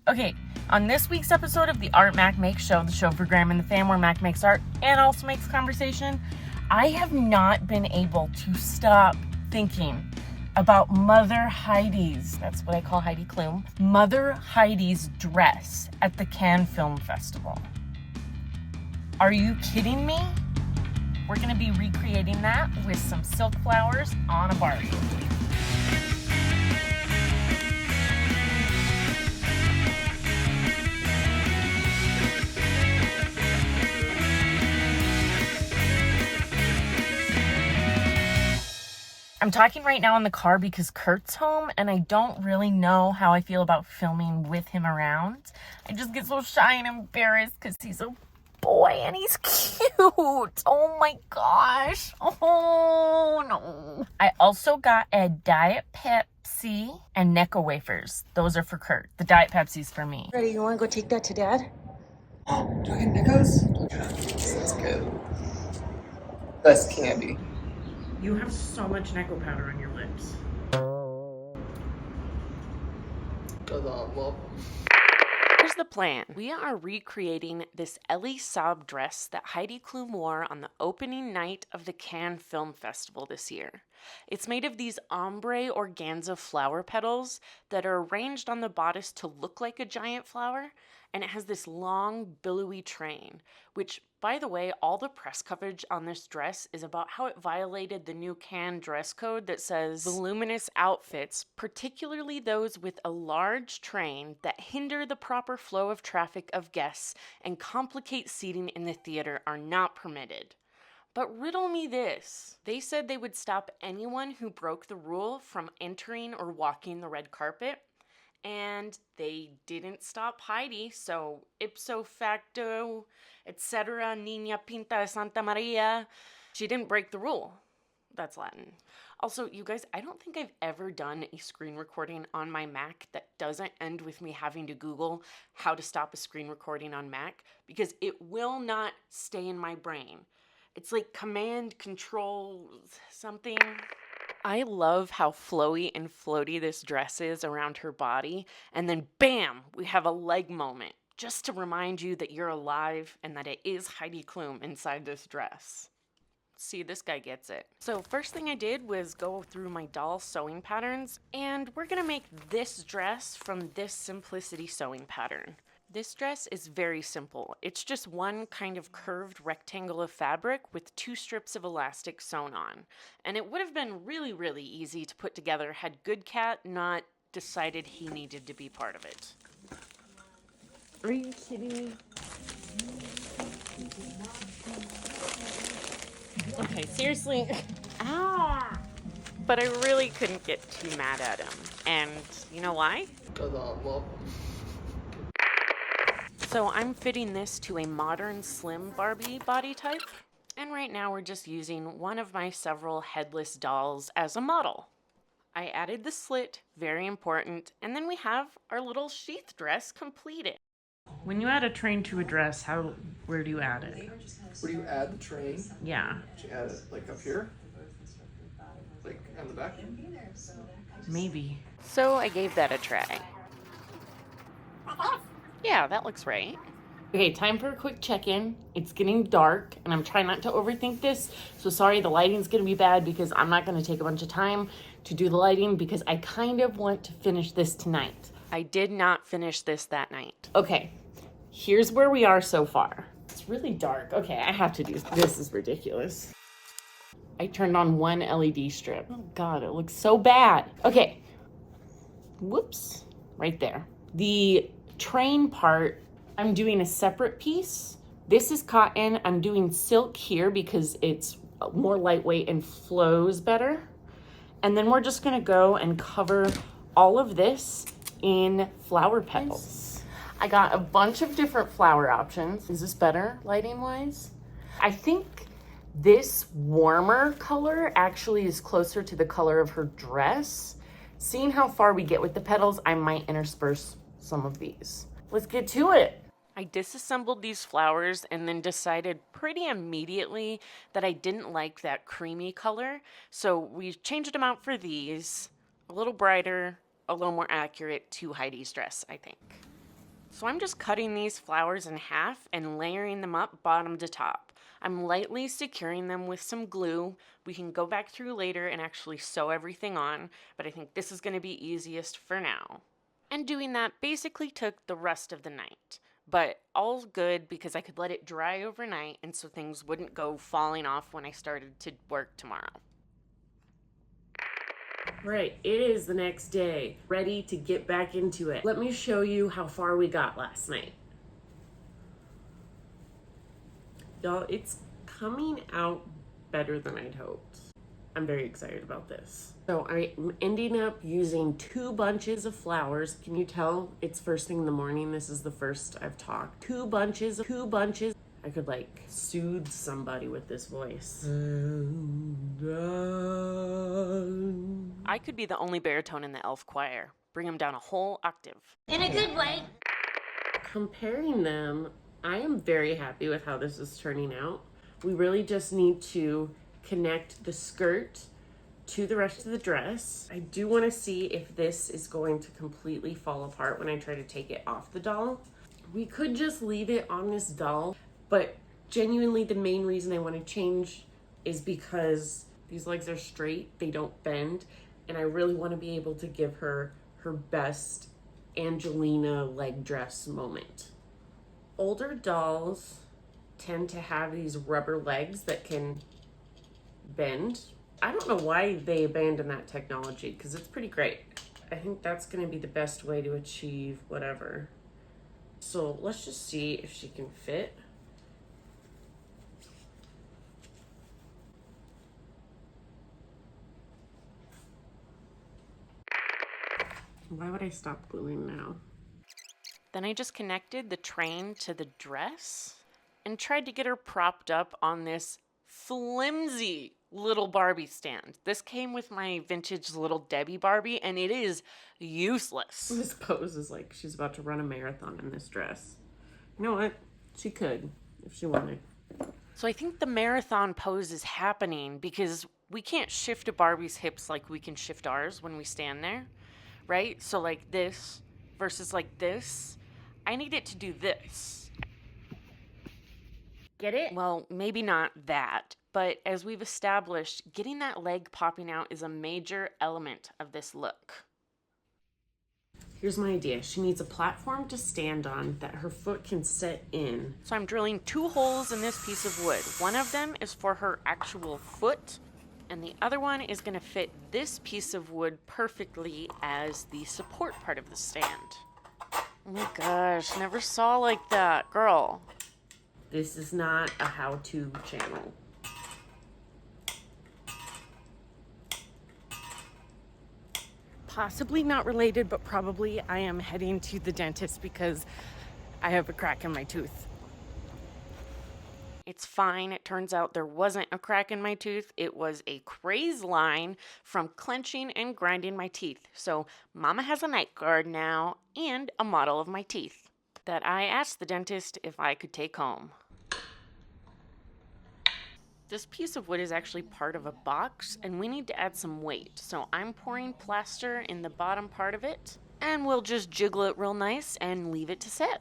Okay, on this week's episode of the Art Mack Makes Show, the show for Graham and the fam where Mack makes art and also makes conversation, I have not been able to stop thinking about Mother Heidi's, that's what I call Heidi Klum, Mother Heidi's dress at the Cannes Film Festival. Are you kidding me? We're gonna be recreating that with some silk flowers on a Barbie. I'm talking right now in the car because Kurt's home and I don't really know how I feel about filming with him around. I just get so shy and embarrassed because he's a boy and he's cute. Oh my gosh. Oh no. I also got a Diet Pepsi and Necco wafers. Those are for Kurt. The Diet Pepsi's for me. Ready, you want to go take that to Dad? Do I get Neckos? Yeah, that's good. Best candy. You have so much Necco powder on your lips. Well, Here's the plan. We are recreating this Ellie Saab dress that Heidi Klum wore on the opening night of the Cannes Film Festival this year. It's made of these ombre organza flower petals that are arranged on the bodice to look like a giant flower, and it has this long, billowy train, which, by the way, all the press coverage on this dress is about how it violated the new Cannes dress code that says voluminous outfits, particularly those with a large train that hinder the proper flow of traffic of guests and complicate seating in the theater, are not permitted. But riddle me this. They said they would stop anyone who broke the rule from entering or walking the red carpet. And they didn't stop Heidi, so ipso facto, etc., Niña Pinta de Santa Maria, she didn't break the rule. That's Latin. Also, you guys, I don't think I've ever done a screen recording on my Mac that doesn't end with me having to Google how to stop a screen recording on Mac, because it will not stay in my brain. It's like command, control, something. I love how flowy and floaty this dress is around her body, and then bam, we have a leg moment, just to remind you that you're alive and that it is Heidi Klum inside this dress. See, this guy gets it. So first thing I did was go through my doll sewing patterns, and we're gonna make this dress from this Simplicity sewing pattern. This dress is very simple. It's just one kind of curved rectangle of fabric with 2 strips of elastic sewn on. And it would have been really, really easy to put together had Good Cat not decided he needed to be part of it. Are you kidding me? Okay, seriously. Ah! But I really couldn't get too mad at him. And you know why? well. So I'm fitting this to a modern slim Barbie body type, and right now we're just using one of my several headless dolls as a model. I added the slit, very important, and then we have our little sheath dress completed. When you add a train to a dress, where do you add it? Where do you add the train? Yeah. Do you add it like up here? Like on the back? Maybe. So I gave that a try. Yeah, that looks right. Okay, time for a quick check-in. It's getting dark, and I'm trying not to overthink this. So sorry, the lighting's gonna be bad because I'm not gonna take a bunch of time to do the lighting because I kind of want to finish this tonight. I did not finish this that night. Okay, here's where we are so far. It's really dark. Okay, I have to do this. Is ridiculous. I turned on one LED strip. Oh God, it looks so bad. Okay, whoops, right there. The train part, I'm doing a separate piece. This is cotton. I'm doing silk here because it's more lightweight and flows better. And then we're just gonna go and cover all of this in flower petals. I got a bunch of different flower options. Is this better lighting wise? I think this warmer color actually is closer to the color of her dress. Seeing how far we get with the petals, I might intersperse some of these. Let's get to it. I disassembled these flowers and then decided pretty immediately that I didn't like that creamy color. So we changed them out for these. A little brighter, a little more accurate to Heidi's dress, I think. So I'm just cutting these flowers in half and layering them up bottom to top. I'm lightly securing them with some glue. We can go back through later and actually sew everything on, but I think this is going to be easiest for now. And doing that basically took the rest of the night. But all good because I could let it dry overnight and so things wouldn't go falling off when I started to work tomorrow. Right, it is the next day, ready to get back into it. Let me show you how far we got last night. Y'all, it's coming out better than I'd hoped. I'm very excited about this. So I'm ending up using 2 bunches of flowers. Can you tell it's first thing in the morning? This is the first I've talked. 2 bunches. I could like soothe somebody with this voice. I could be the only baritone in the elf choir. Bring him down a whole octave. In a good way. Comparing them, I am very happy with how this is turning out. We really just need to connect the skirt to the rest of the dress. I do want to see if this is going to completely fall apart when I try to take it off the doll. We could just leave it on this doll, but genuinely the main reason I want to change is because these legs are straight, they don't bend, and I really want to be able to give her her best Angelina leg dress moment. Older dolls tend to have these rubber legs that can bend. I don't know why they abandoned that technology because it's pretty great. I think that's going to be the best way to achieve whatever. So let's just see if she can fit. Why would I stop gluing now? Then I just connected the train to the dress and tried to get her propped up on this flimsy little Barbie stand. This came with my vintage little Debbie Barbie and it is useless. This pose is like she's about to run a marathon in this dress. You know what? She could if she wanted. So I think the marathon pose is happening because we can't shift a Barbie's hips like we can shift ours when we stand there, right? So like this versus like this. I need it to do this. Get it? Well, maybe not that, but as we've established, getting that leg popping out is a major element of this look. Here's my idea. She needs a platform to stand on that her foot can set in. So I'm drilling 2 holes in this piece of wood. One of them is for her actual foot, and the other one is going to fit this piece of wood perfectly as the support part of the stand. Oh my gosh, never saw like that, girl. This is not a how-to channel. Possibly not related, but probably I am heading to the dentist because I have a crack in my tooth. It's fine. It turns out there wasn't a crack in my tooth. It was a craze line from clenching and grinding my teeth. So Mama has a night guard now and a model of my teeth that I asked the dentist if I could take home. This piece of wood is actually part of a box and we need to add some weight. So I'm pouring plaster in the bottom part of it and we'll just jiggle it real nice and leave it to sit.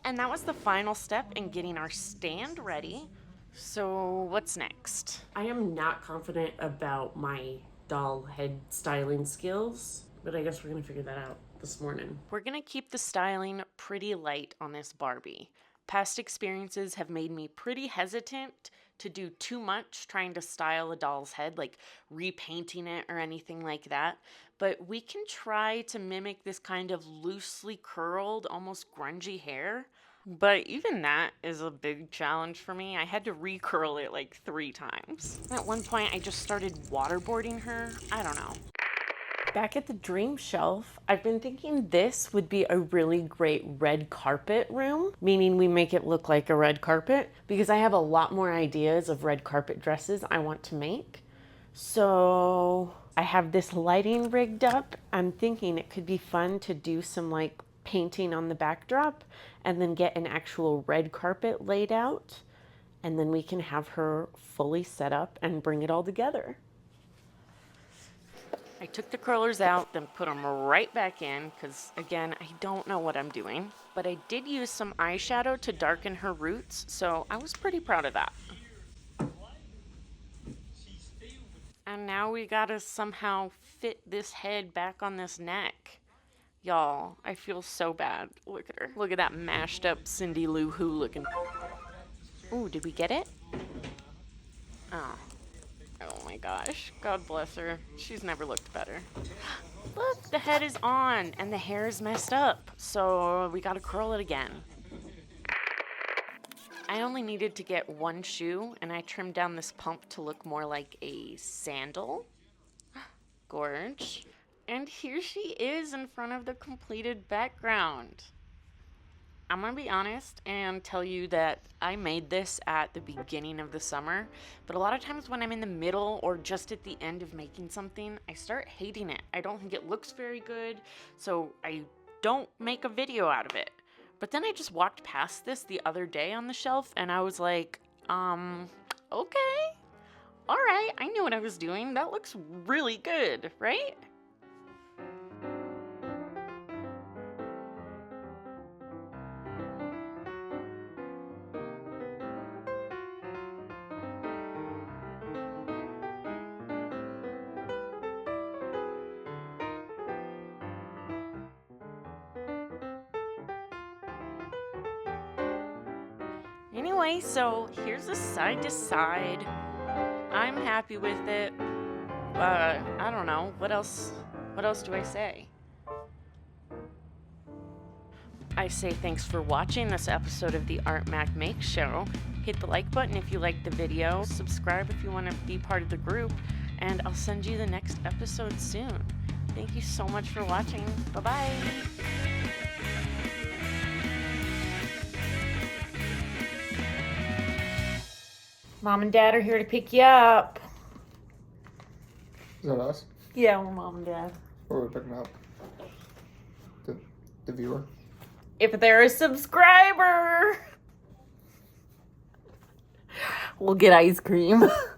And that was the final step in getting our stand ready. So what's next? I am not confident about my doll head styling skills, but I guess we're gonna figure that out this morning. We're gonna keep the styling pretty light on this Barbie. Past experiences have made me pretty hesitant to do too much trying to style a doll's head, like repainting it or anything like that. But we can try to mimic this kind of loosely curled, almost grungy hair. But even that is a big challenge for me. I had to recurl it like 3 times. At one point, I just started waterboarding her. I don't know. Back at the dream shelf, I've been thinking this would be a really great red carpet room, meaning we make it look like a red carpet, because I have a lot more ideas of red carpet dresses I want to make. So I have this lighting rigged up. I'm thinking it could be fun to do some like painting on the backdrop and then get an actual red carpet laid out, and then we can have her fully set up and bring it all together. I took the curlers out, then put them right back in, because again, I don't know what I'm doing. But I did use some eyeshadow to darken her roots, so I was pretty proud of that. And now we gotta somehow fit this head back on this neck. Y'all, I feel so bad. Look at her. Look at that mashed up Cindy Lou Who looking. Ooh, did we get it? Oh. Oh my gosh. God bless her. She's never looked better. Look, the head is on and the hair is messed up. So we gotta curl it again. I only needed to get one shoe and I trimmed down this pump to look more like a sandal. Gorge. And here she is in front of the completed background. I'm gonna be honest and tell you that I made this at the beginning of the summer, but a lot of times when I'm in the middle or just at the end of making something, I start hating it. I don't think it looks very good, so I don't make a video out of it. But then I just walked past this the other day on the shelf and I was like, okay, all right, I knew what I was doing. That looks really good, right? Anyway, so here's a side to side. I'm happy with it. I don't know. What else do I say? I say thanks for watching this episode of the Art Mack Make Show. Hit the like button if you liked the video. Subscribe if you want to be part of the group. And I'll send you the next episode soon. Thank you so much for watching. Bye-bye. Mom and Dad are here to pick you up. Is that us? Yeah, we're Mom and Dad. Or are we picking up? The viewer? If they're a subscriber, we'll get ice cream.